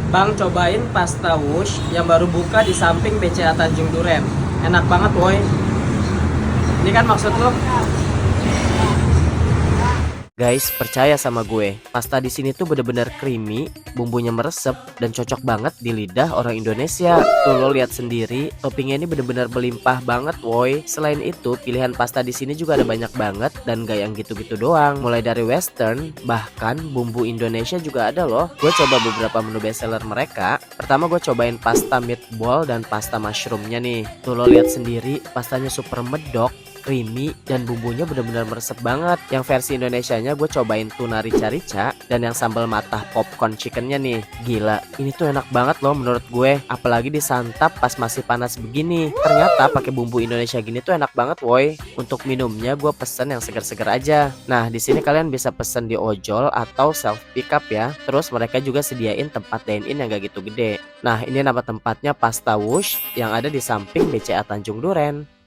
Bang, cobain pasta wush yang baru buka di samping BCA Tanjung Duren. Enak banget, woi. Ini kan maksud lo? Guys, percaya sama gue, pasta di sini tuh bener-bener creamy, bumbunya meresep dan cocok banget di lidah orang Indonesia. Tuh lo lihat sendiri, toppingnya ini bener-bener berlimpah banget, woi. Selain itu, pilihan pasta di sini juga ada banyak banget dan gak yang gitu-gitu doang. Mulai dari western, bahkan bumbu Indonesia juga ada loh. Gue coba beberapa menu bestseller mereka. Pertama gue cobain pasta meatball dan pasta mushroomnya nih. Tuh lo lihat sendiri, pastanya super medok, creamy, dan bumbunya benar-benar meresep banget. Yang versi Indonesianya gue cobain tuna rica-rica dan yang sambal matah popcorn chickennya nih. Gila, ini tuh enak banget loh menurut gue. Apalagi disantap pas masih panas begini. Ternyata pakai bumbu Indonesia gini tuh enak banget, woi. Untuk minumnya gue pesen yang segar-segar aja. Nah, di sini kalian bisa pesen di ojol atau self pickup ya. Terus mereka juga sediain tempat dine-in yang gak gitu gede. Nah, ini nama tempatnya Pasta Wush yang ada di samping BCA Tanjung Duren.